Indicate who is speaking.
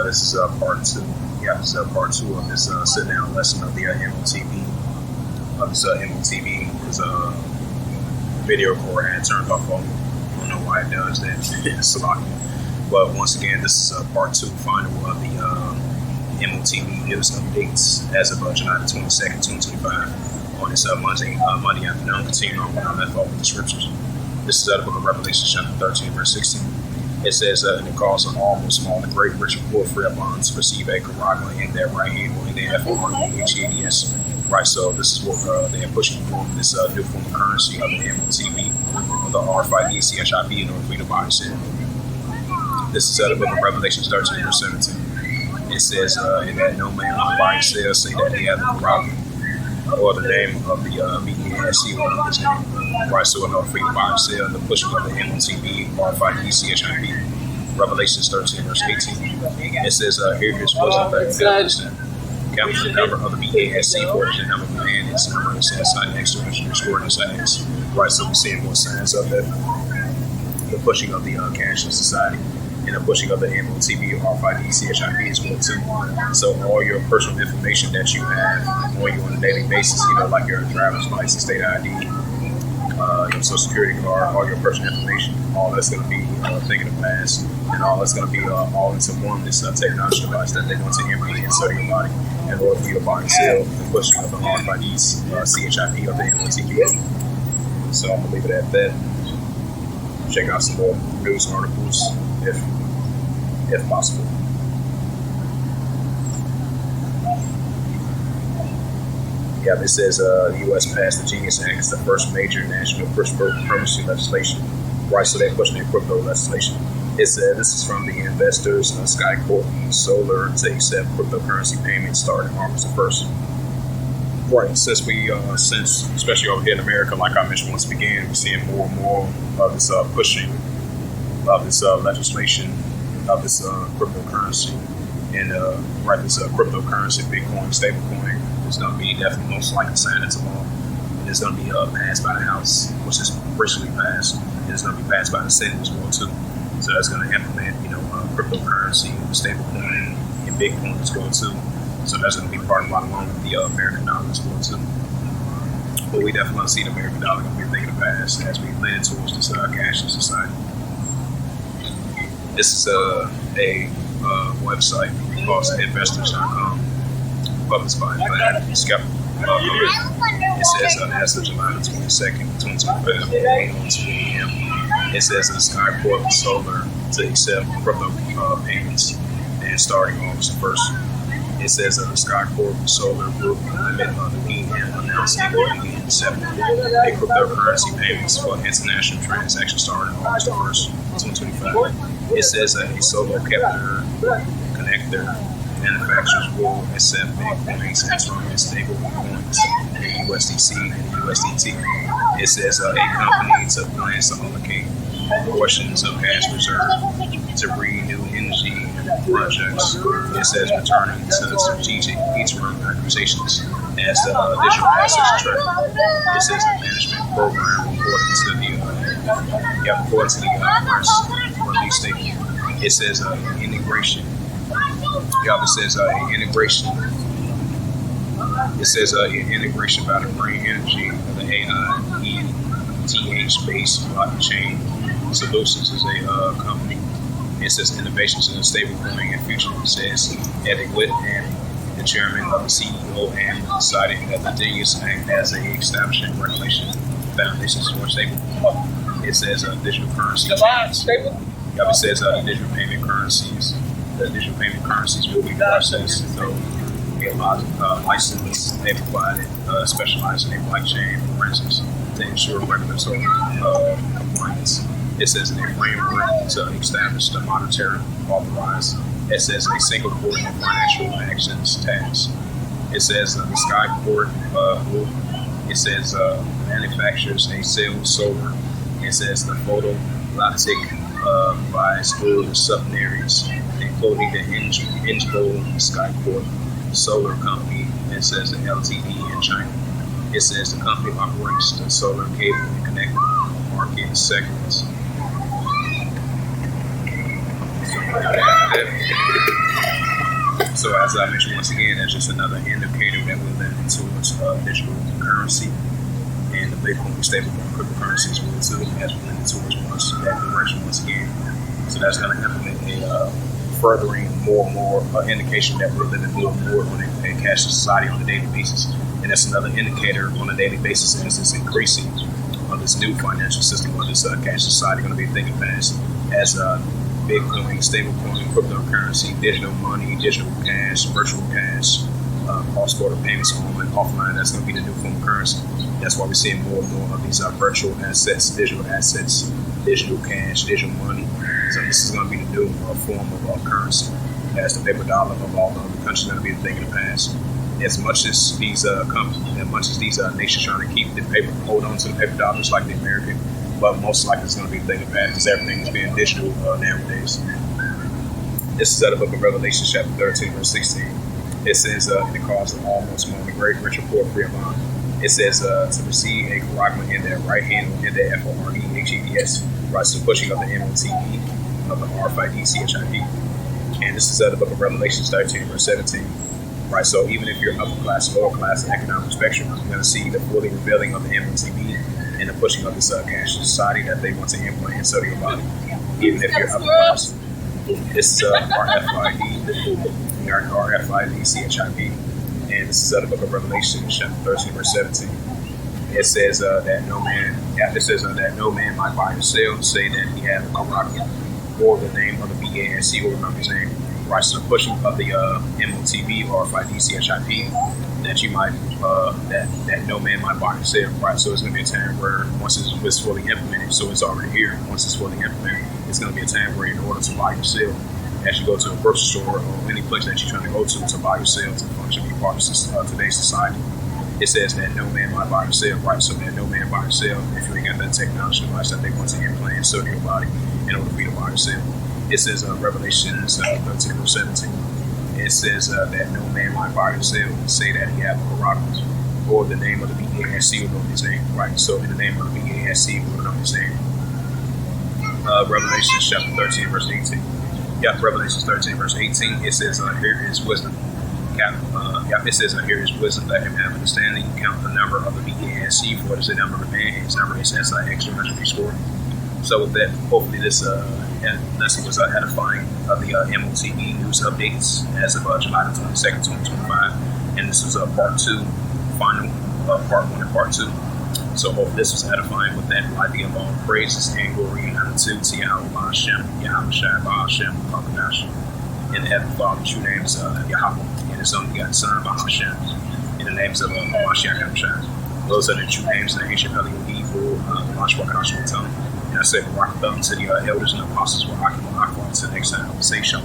Speaker 1: This is part two. Yeah, this is part two of this sit-down lesson of the M.O.T.B. Of this M.O.T.B. is a video recorder had turned off on me. I don't know why it does that. It's locking. But once again, this is part two, final of the M.O.T.B. news updates as of July 22nd, 2025 on this Monday afternoon. Continuing on when I left off with the scriptures. This is out of the book of Revelation, chapter 13, verse 16. It says, and it calls on all, small and great, rich and poor, free or bond, to receive a Caragua in their right hand, or in their F-O-R-G-H-A-D-S. Right, so this is what they are pushing for, this new form of currency of the M.O.T.B. or the RFID-CHIP in order for you to buy and sell. This is out of the book of Revelation 13, verse 17. It says, and that no man will buy and sell, say that he hath the Caragua, or the name of the MEASC or his name. Right, so in order for you to buy and sell, the pushing of the M.O.T.B. RFID-CHIP. Revelations 13, verse 18. It says, here is what's up at 50%. Count the number of the MEASC, for the number of the man, its number is inside next to it, scored inside X. Right, so we're seeing more signs of that. The pushing of the cashless society and the pushing of the M.O.T.B. RFID-CHIP is going too. So all your personal information that you have on a daily basis, like your driver's license, state ID, your social security card, all your personal information, all that's going to be a thing of the past, and all that's going to be all into one this technology device that they're going to implement inside your body in order for you to buy and sell the pushing of the RFID-CHIP of the M.O.T.B. So I'm going to leave it at that. Check out some more news articles if possible. Yeah, this says the U.S. passed the Genius Act. It's the first major national cryptocurrency legislation. Right, so they're pushing their crypto legislation. It said this is from the investors, Skycorp Solar, to accept cryptocurrency payments starting August 1st. Right, since especially over here in America, like I mentioned once again, we're seeing more and more of this pushing of this legislation of this cryptocurrency. And this cryptocurrency, Bitcoin, stablecoin, is going to be definitely most likely signed into law. And it's going to be passed by the House, which is recently passed. And it's going to be passed by the Senate as well too. So that's going to implement, cryptocurrency, stablecoin, and Bitcoin as well too. So that's going to be part of along with the American dollar as well too. But we definitely want to see the American dollar going to be a thing of the past as we lead towards this cashless society. This is a website called investors.com, published by Skeptical. It says as of July 22nd, 2025, 8:02 a.m. It says the Skycorp Solar to accept crypto payments and starting August 1st. It says the Skycorp Solar Group Limited the PM announced it will begin accepting cryptocurrency payments for international transactions starting August 1st, 2025. It says a solar connector manufacturers will accept Bitcoins as long as stable coins, the USDC and USDT. It says a company plans to allocate portions of cash reserve to renew energy projects. It says returning to strategic beachfront acquisitions as the digital assets track. It says a management program according to the press release statement. It says integration. It says integration. It says integration by the green energy of the AIETH-based blockchain solutions is a company. It says innovations in the stablecoin and future. It says Eddie Witt and the chairman of the CEO and decided that the Genius Act as a establishing regulation foundations for stablecoin. It says digital currency. It says digital payment currencies. The digital payment currencies will be processed through a license they provided, specializing in blockchain forensics to ensure regulatory compliance. It says in a framework to establish the monetary authorized. It says a single court of financial actions tax. It says the Skyport group. It says manufactures a solar. It says the photovoltaic buys through subsidiaries, including the Ingevo Skyport Solar Company. It says the LTD in China. It says the company operates the solar cable and connected market segments. So, So as I mentioned once again, that's just another indicator that we're leaning towards digital currency, and the Bitcoin stablecoin cryptocurrencies will too, as we're leaning towards that direction once again. So that's going to implement a furthering more and more indication that we're living more and more on a cashless society on a daily basis. And that's another indicator on a daily basis as it's increasing on this new financial system, on this cashless society going to be a thing of past as Bitcoin, stablecoin, cryptocurrency, digital money, digital cash, virtual cash, cross-border payments on and offline. That's going to be the new form of currency. That's why we're seeing more and more of these virtual assets, digital cash, digital money. So this is going to be the new form of currency. As the paper dollar of all the other countries going to be the thing in the past. As much as these nations trying to keep the paper, hold on to the paper dollars like the American, but most likely it's going to be the thing in the past because everything is being digital nowadays. This is out of the book of Revelation, chapter 13, verse 16. It says, in the cause of almost among the great, rich, and poor, free of bond. It says, to receive a caragma in their right hand or in their FOREHEDS, right, so pushing of the M.O.T.B, of the RFID, and this is out of the book of Revelation 13, verse 17. Right, so even if you're upper class, lower class, economic spectrum, you're going to see the fully revealing of the M.O.T.B and the pushing of this cashless society that they want to implant inside of your body. Even if you're upper class, this is RFID, CHIP, and this is out of the book of Revelation, chapter 13, verse 17. It says that no man might buy or sell, say that he had a rocket or the name of the BASC or remember his name. Right, so the pushing of the M.O.T.B or RFID, CHIP, that you might that no man might buy or sell. Right, so it's going to be a time where once it's fully implemented, so it's already here. Once it's fully implemented, it's going to be a time where in order to buy or sell, as you go to a grocery store or any place that you're trying to go to buy or sell to function, be part of today's society. It says that no man might buy or sell, right? So that no man buy or sell if you ain't got that technology device that they want to implant inside your body in order for you to buy or sell. It says Revelation 13, verse 17. It says that no man might buy or sell and say that he have a rocket or the name of the BASC will know his name, right? So in the name of the BASC will know his name. Revelation chapter 13, verse 18. Yeah, Revelation 13, verse 18. It says, here is wisdom. It says, here is wisdom, let him have understanding. Count the number of the BASC, for what is the number of man? His number is SI. So with that, hopefully this lesson was edifying of the M.O.T.B news updates as of July the 22nd, 2025. And this was part 2, final part 1 and part 2. So hope this was edifying with that idea of all praises and glory and honor to Yahweh Hashem, Yahweh Shai Hashem, in the Heavenly Father, true names Yahweh, and His only begotten Son, Hashem, in the names of Mashiach Hamshai. Those are the true names in the ancient Paleo Hebrew, Mashwak and I say Barak to the elders and apostles, to the next time. Say Shalom.